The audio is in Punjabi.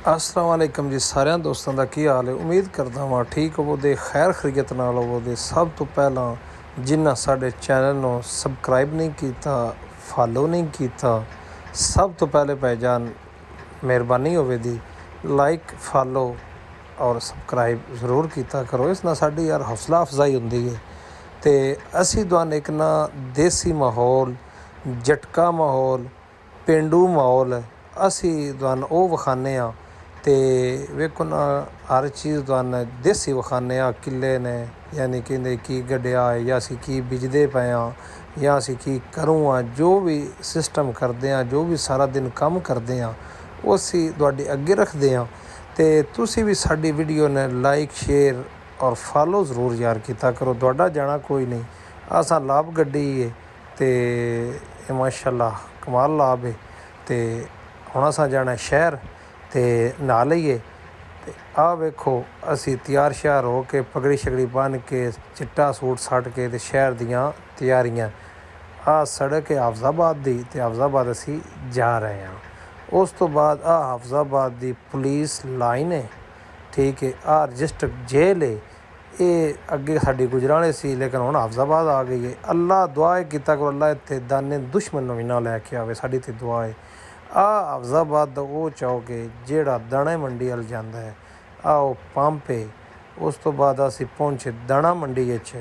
अस्सलाम वालेकुम जी। सारिਆਂ ਦੋਸਤਾਂ ਦਾ ਕੀ ਹਾਲ ਹੈ। ਉਮੀਦ ਕਰਦਾ ਹਾਂ ਠੀਕ ਹੋਵੋਗੇ, ਖੈਰ ਖੈਰੀਅਤ ਨਾਲ ਹੋਵੋਗੇ। ਸਭ ਤੋਂ ਪਹਿਲਾਂ ਜਿਨ੍ਹਾਂ ਸਾਡੇ ਚੈਨਲ ਨੂੰ ਸਬਸਕ੍ਰਾਈਬ ਨਹੀਂ ਕੀਤਾ, ਫਾਲੋ ਨਹੀਂ ਕੀਤਾ, ਸਭ ਤੋਂ ਪਹਿਲੇ ਭਾਈਜਾਨ ਮਿਹਰਬਾਨੀ ਹੋਵੇਗੀ ਲਾਈਕ ਫਾਲੋ ਔਰ ਸਬਸਕ੍ਰਾਈਬ ਜ਼ਰੂਰ ਕੀਤਾ ਕਰੋ। ਇਸ ਨਾਲ ਸਾਡੀ ਯਾਰ ਹੌਸਲਾ ਅਫਜ਼ਾਈ ਹੁੰਦੀ ਹੈ। ਅਤੇ ਅਸੀਂ ਤੁਹਾਨੂੰ ਇੱਕ ਨਾ ਦੇਸੀ ਮਾਹੌਲ, ਜਟਕਾ ਮਾਹੌਲ, ਪੇਂਡੂ ਮਾਹੌਲ ਅਸੀਂ ਤੁਹਾਨੂੰ ਉਹ ਵਿਖਾਉਂਦੇ ਹਾਂ। ਅਤੇ ਵੇਖੋ ਨਾ ਹਰ ਚੀਜ਼ ਤੁਹਾਨੂੰ ਦੇਸੀ ਵਿਖਾਉਂਦੇ ਹਾਂ। ਕਿੱਲੇ ਨੇ ਯਾਨੀ ਕਹਿੰਦੇ ਕੀ ਗੱਡਿਆ ਹੈ, ਜਾਂ ਅਸੀਂ ਕੀ ਬੀਜਦੇ ਪਏ ਹਾਂ, ਜਾਂ ਅਸੀਂ ਕੀ ਕਰੂ ਹਾਂ। ਜੋ ਵੀ ਸਿਸਟਮ ਕਰਦੇ ਹਾਂ, ਜੋ ਵੀ ਸਾਰਾ ਦਿਨ ਕੰਮ ਕਰਦੇ ਹਾਂ, ਉਹ ਅਸੀਂ ਤੁਹਾਡੇ ਅੱਗੇ ਰੱਖਦੇ ਹਾਂ। ਅਤੇ ਤੁਸੀਂ ਵੀ ਸਾਡੀ ਵੀਡੀਓ ਨੇ ਲਾਈਕ ਸ਼ੇਅਰ ਔਰ ਫਾਲੋ ਜ਼ਰੂਰ ਯਾਰ ਕੀਤਾ ਕਰੋ। ਤੁਹਾਡਾ ਜਾਣਾ ਕੋਈ ਨਹੀਂ। ਅਸਾਂ ਲਾਭ ਗੱਡੀ ਹੈ ਅਤੇ ਮਾਸ਼ਾਅੱਲਾ ਕਮਾਲ ਲਾਭ ਹੈ। ਅਤੇ ਹੁਣ ਅਸਾਂ ਜਾਣਾ ਸ਼ਹਿਰ ਅਤੇ ਨਹਾ ਲਈਏ। ਅਤੇ ਆਹ ਵੇਖੋ ਅਸੀਂ ਤਿਆਰ ਸ਼ਿਆਰ ਹੋ ਕੇ ਪਗੜੀ ਸ਼ਗੜੀ ਬੰਨ੍ਹ ਕੇ ਚਿੱਟਾ ਸੂਟ ਸੱਟ ਕੇ ਅਤੇ ਸ਼ਹਿਰ ਦੀਆਂ ਤਿਆਰੀਆਂ। ਆਹ ਸੜਕ ਹੈ ਹਾਫਜ਼ਾਬਾਦ ਦੀ ਅਤੇ ਹਾਫਜ਼ਾਬਾਦ ਅਸੀਂ ਜਾ ਰਹੇ ਹਾਂ। ਉਸ ਤੋਂ ਬਾਅਦ ਆਹ ਹਾਫਜ਼ਾਬਾਦ ਦੀ ਪੁਲਿਸ ਲਾਈਨ ਹੈ, ਠੀਕ ਹੈ। ਆਹ ਰਜਿਸਟਰ ਜੇਲ੍ਹ ਹੈ। ਇਹ ਅੱਗੇ ਸਾਡੀ ਗੁਜਰਾਂਵਾਲੇ ਸੀ, ਲੇਕਿਨ ਹੁਣ ਹਾਫਜ਼ਾਬਾਦ ਆ ਗਈ ਹੈ। ਅੱਲਾ ਦੁਆ ਕੀਤਾ ਕਰੋ ਅੱਲਾ ਇੱਥੇ ਦਾਨੇ ਦੁਸ਼ਮਣ ਨੂੰ ਵੀ ਨਾ ਲੈ ਕੇ ਆਵੇ, ਸਾਡੀ ਇੱਥੇ ਦੁਆ ਹੈ। ਆਹ ਹਾਫਜ਼ਾਬਾਦ ਦਾ ਉਹ ਚੌਕ ਹੈ ਜਿਹੜਾ ਦਾਣਾ ਮੰਡੀ ਵੱਲ ਜਾਂਦਾ ਹੈ। ਆਹ ਉਹ ਪੰਪ ਹੈ। ਉਸ ਤੋਂ ਬਾਅਦ ਅਸੀਂ ਪਹੁੰਚੇ ਦਾਣਾ ਮੰਡੀ ਵਿੱਚ